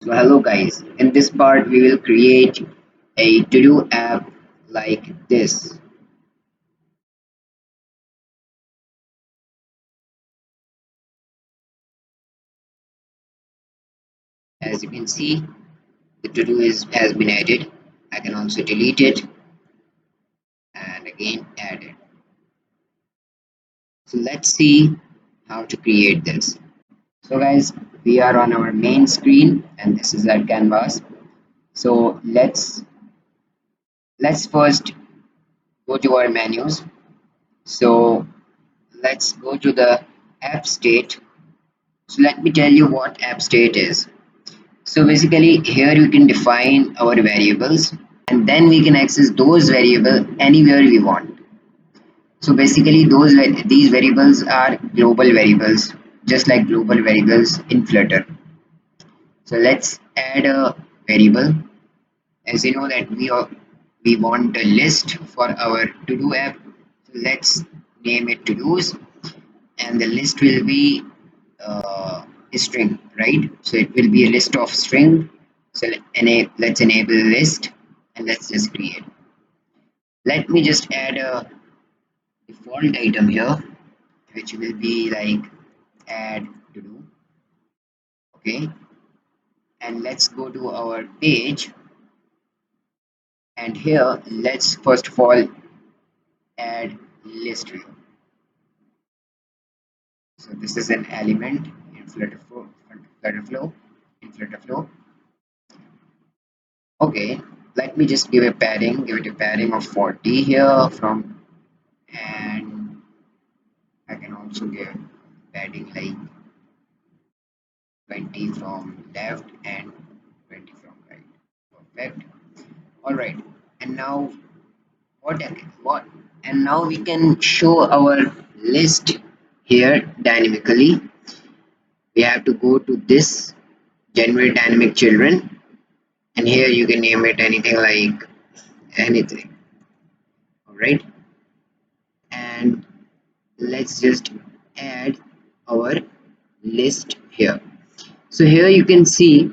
So hello guys, in this part we will create a to-do app like this. As you can see, the to-do has been added. I can also delete it and again add it. So let's see how to create this. So guys, we are on our main screen and this is our canvas. So let's first go to our menus. So let's go to the app state. So let me tell you what app state is. So basically here you can define our variables and then we can access those variables anywhere we want. So basically these variables are global variables just like global variables in Flutter. So let's add a variable. As you know that we want a list for our to do app. So let's name it to dos and the list will be a string, right? So it will be a list of string. So let's enable list and let's just create. Let me just add a default item here, which will be like add to do. Okay, and let's go to our page and here let's first of all add list view. So this is an element in FlutterFlow in FlutterFlow. Okay, let me just give it a padding of 40 here from, and I can also give padding like 20 from left and 20 from right. Perfect. All right, and now what? And now we can show our list here dynamically. We have to go to this generate dynamic children, and here you can name it anything like anything. All right, and let's just add our list here. So here you can see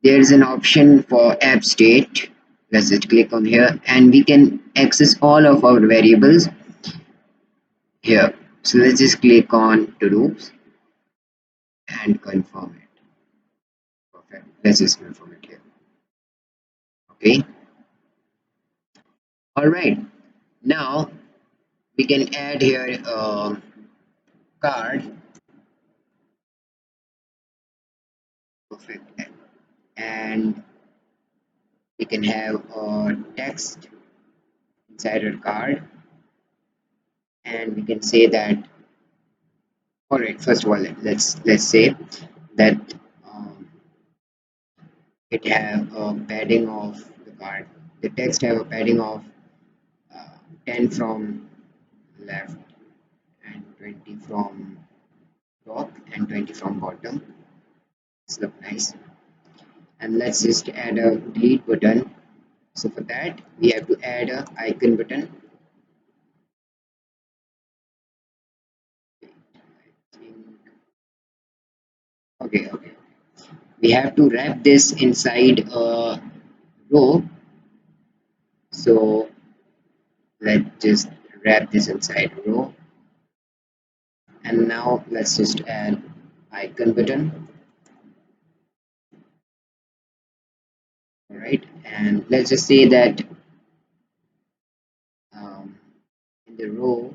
there is an option for app state. Let's just click on here and we can access all of our variables here. So let's just click on to do and confirm it. Perfect. Let's just confirm it here. Okay. All right. Now we can add here a card. Perfect. And we can have a text inside our card, and we can say that. All right. First of all, let's say that um, it have a padding of the card. The text have a padding of uh, 10 from left and 20 from top and 20 from bottom. It's look nice. And let's just add a delete button. So for that we have to add a icon button. I think, okay. We have to wrap this inside a row. So let's just wrap this inside a row. And now let's just add icon button. All right, and let's just say that um, in the row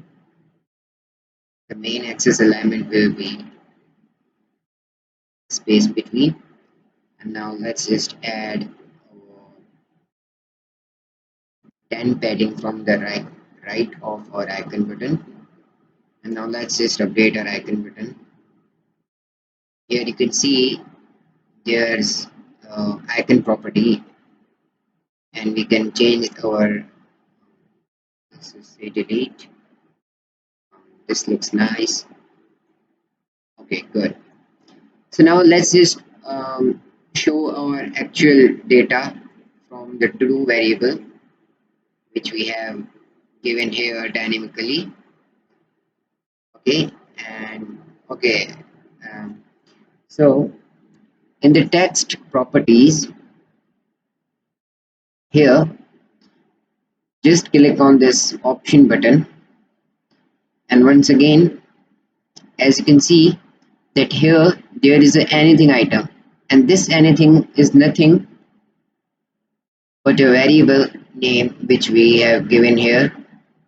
the main axis alignment will be space between. And now let's just add 10 padding from the right of our icon button. And now let's just update our icon button. Here you can see there's icon property, and we can change our, let's just say delete. This looks nice. Okay, good. So now let's just show our actual data from the to do variable which we have given here dynamically. Okay, and okay, um, so In the text properties here, just click on this option button, and once again, as you can see that here there is a anything item, and this anything is nothing but a variable name which we have given here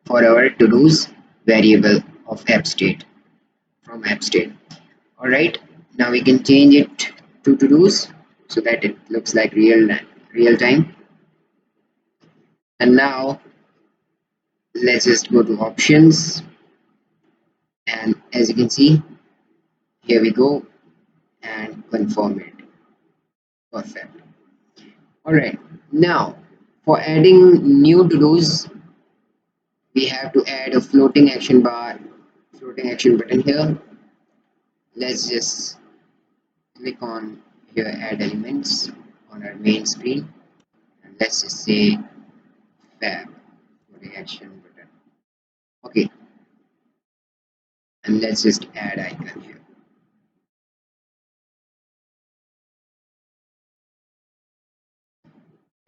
for our to-dos variable of app state from app state. All right, now we can change it to to-dos so that it looks like real time. And now let's just go to options, and as you can see, here we go, and confirm it. Perfect. All right, now for adding new to-dos, we have to add a floating action button here. Let's just click on here, add elements on our main screen, and let's just say fab floating action button. Okay, and let's just add icon here,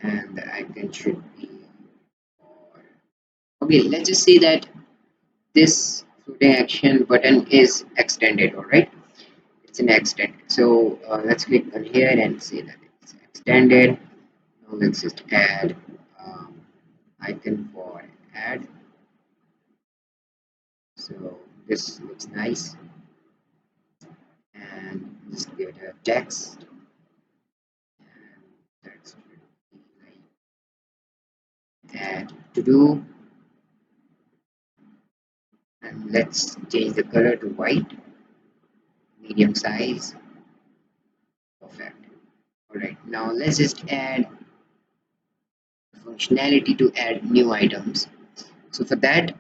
and the icon should be for, okay, let's just say that this floating action button is extended. All right, it's an extend, so let's click on here and say that it's extended. Now let's just add icon for add, so this looks nice, and just give it a text, and text should be like add to do, and let's change the color to white, medium size. Perfect. All right, now let's just add functionality to add new items. So for that,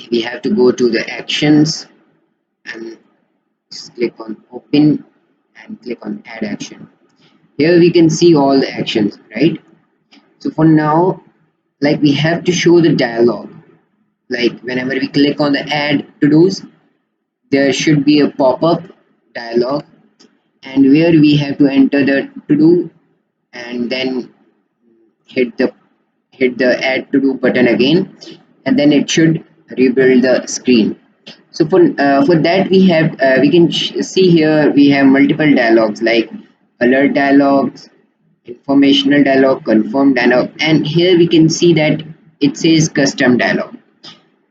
we have to go to the actions, and just click on open and click on add action. Here we can see all the actions, right? So for now, like, we have to show the dialog, like whenever we click on the add to do's, there should be a pop-up dialog, and where we have to enter the to do, and then hit the add to do button again, and then it should rebuild the screen. So for that, we can see here we have multiple dialogues like alert dialogues, informational dialog, confirm dialog, and here we can see that it says custom dialog.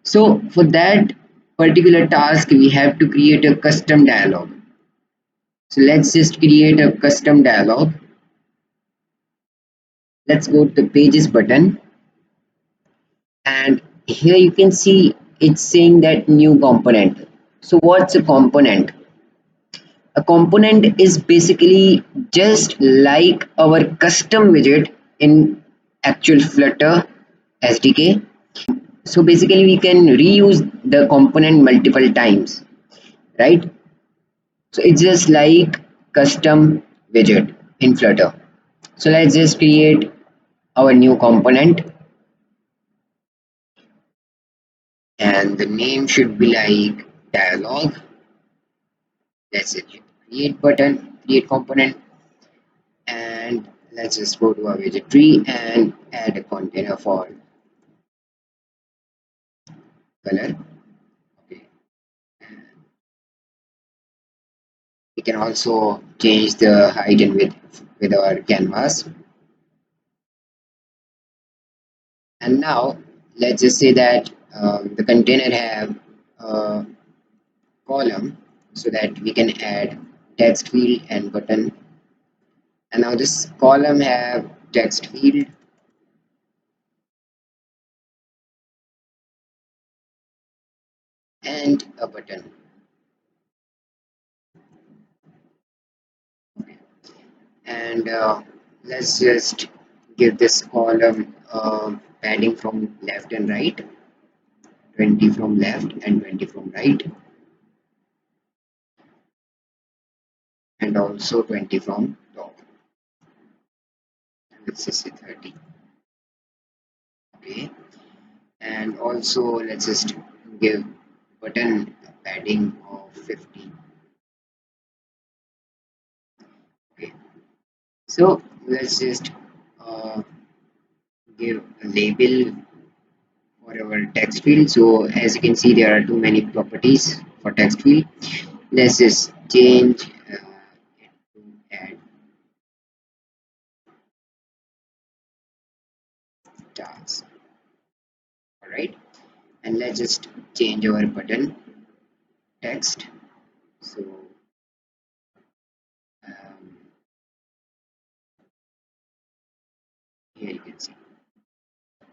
So for that particular task, we have to create a custom dialog. So let's just create a custom dialog. Let's go to the pages button, and here you can see it's saying that new component. So what's a component? A component is basically just like our custom widget in actual Flutter SDK. So basically we can reuse the component multiple times, right? So it's just like custom widget in Flutter. So let's just create our new component, and the name should be like dialog. Let's hit create button, create component, and let's just go to our widget tree and add a container for color. Okay. We can also change the height and width with our canvas. And now let's just say that the container have a column so that we can add text field and button. And now this column have text field and a button. And let's just give this column padding from left and right, 20 from left and 20 from right, and also 20 from top. Let's just say 30. Okay, and also let's just give button padding of 50. So let's just uh, give a label for our text field. So as you can see, there are too many properties for text field. Let's just change it to add task. All right, and let's just change our button text. So um, here you can see.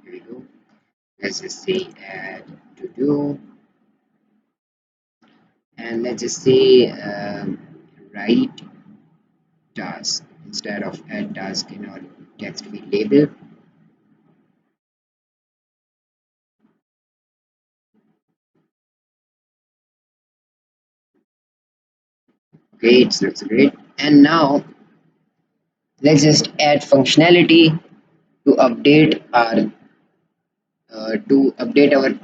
Here we go. Let's just say add to do, and let's just say write task instead of add task in our text field label. Okay, it looks great. And now let's just add functionality to update our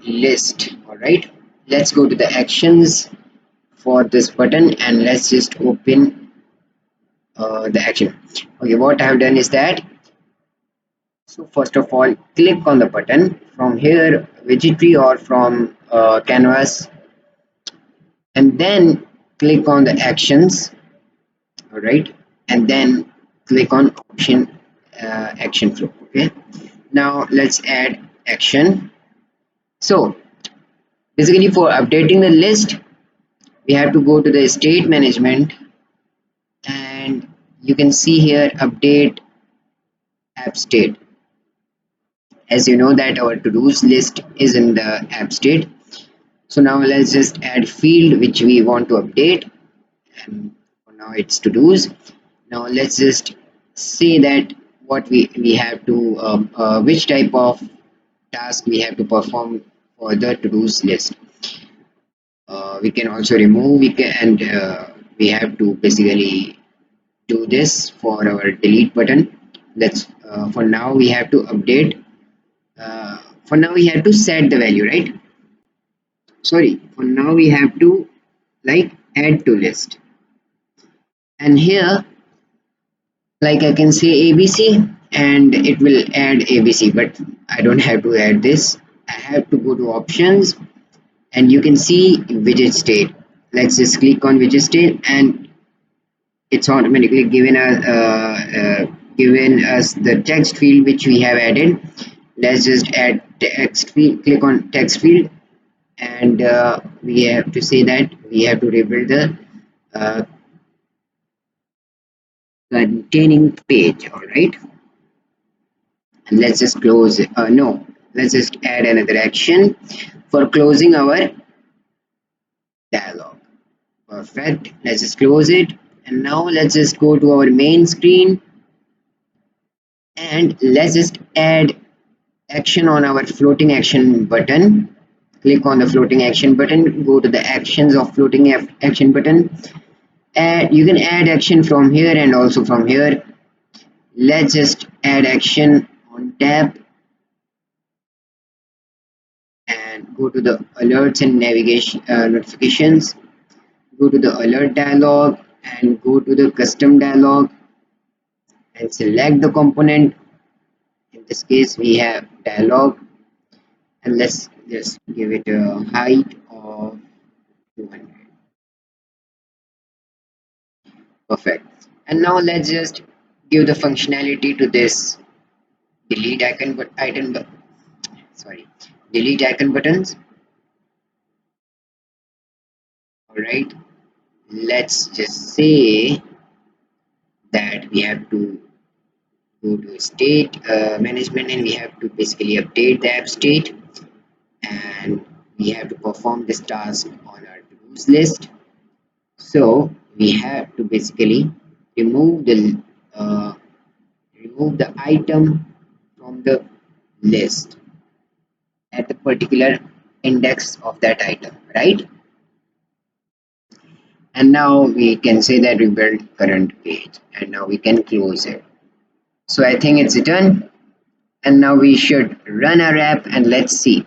list. All right, let's go to the actions for this button and let's just open the action. Okay, what I have done is that, so first of all, click on the button from here, widget tree or from canvas, and then click on the actions. All right, and then click on option action flow. Okay, now let's add action. So basically, for updating the list, we have to go to the state management, and you can see here update app state. As you know that our to-dos list is in the app state. So now let's just add field which we want to update, and for now it's to-dos. Now let's just say that what we have to which type of task we have to perform for the to-dos list. We can also remove, we can, and we have to basically do this for our delete button. Let's for now we have to update. For now we have to set the value, right? Sorry, for now we have to like add to list, and here like I can say ABC and it will add ABC, but I don't have to add this. I have to go to options, and you can see widget state. Let's just click on widget state, and it's automatically given us the text field which we have added. Let's just add text field, click on text field, and we have to say that we have to rebuild the uh, containing page. All right, and let's just close it. No, let's just add another action for closing our dialog. Perfect, let's just close it, and now let's just go to our main screen, and let's just add action on our floating action button. Click on the floating action button, go to the actions of floating action button, and you can add action from here and also from here. Let's just add action on tab and go to the alerts and navigation notifications. Go to the alert dialog and go to the custom dialog and select the component. In this case we have dialog, and let's just give it a height of 200. Perfect. And now let's just give the functionality to this delete icon but item sorry delete icon buttons. All right, let's just say that we have to go to state management, and we have to basically update the app state, and we have to perform this task on our to-dos list. So we have to basically remove the uh, remove the item from the list at the particular index of that item, right? And now we can say that we built current page, and now we can close it. So I think it's done, and now we should run our app and let's see.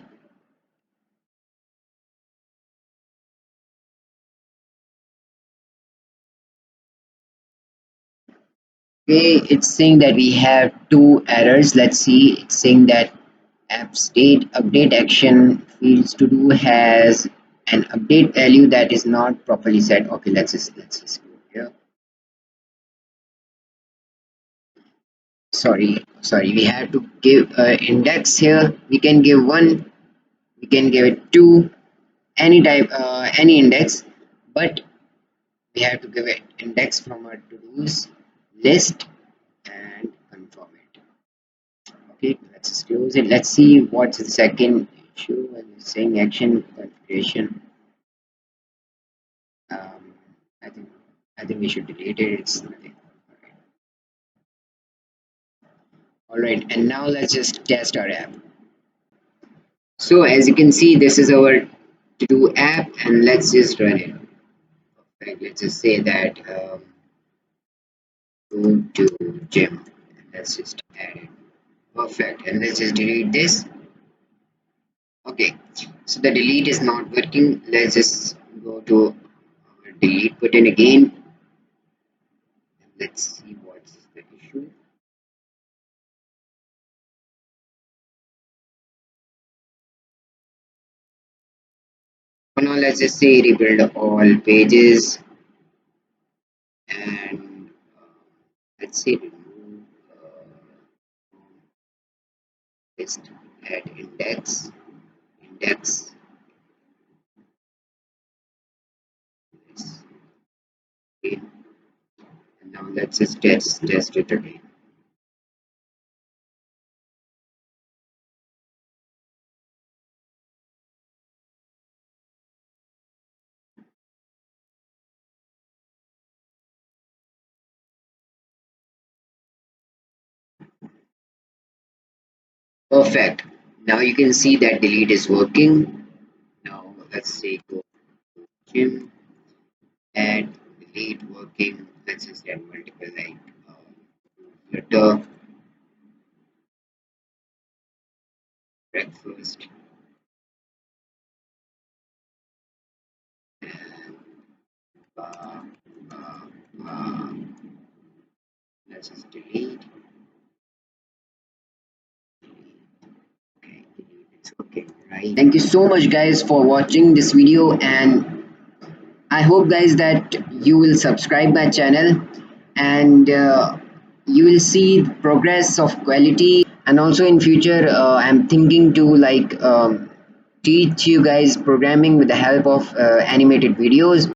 Okay, it's saying that we have two errors. Let's see. It's saying that app state update action fields to do has an update value that is not properly set. Okay, let's just go here. Sorry, we have to give index here. We can give one, we can give it two, any type, any index, but we have to give it index from our to-dos list and confirm it. Okay, let's just close it. Let's see what's the second issue and saying action configuration. Um, I think I think we should delete it. It's nothing. All right, and now let's just test our app. So as you can see, this is our to-do app, and let's just run it. Like, let's just say that go to gym. And let's just add it. Perfect. And let's just delete this. Okay. So the delete is not working. Let's just go to our delete button again. Let's see what's the issue. For now, let's just say rebuild all pages and let's say remove list, add index this again, and now let's just test it again. Perfect. Now you can see that delete is working. Now let's say go to gym, add delete working. Let's just add multiple like flutter, breakfast, uh, uh, uh, let's just delete. Okay, delete. It's okay, right? Thank you so much, guys, for watching this video, and I hope, guys, that you will subscribe my channel and you will see progress of quality. And also in future, I'm thinking to like teach you guys programming with the help of animated videos.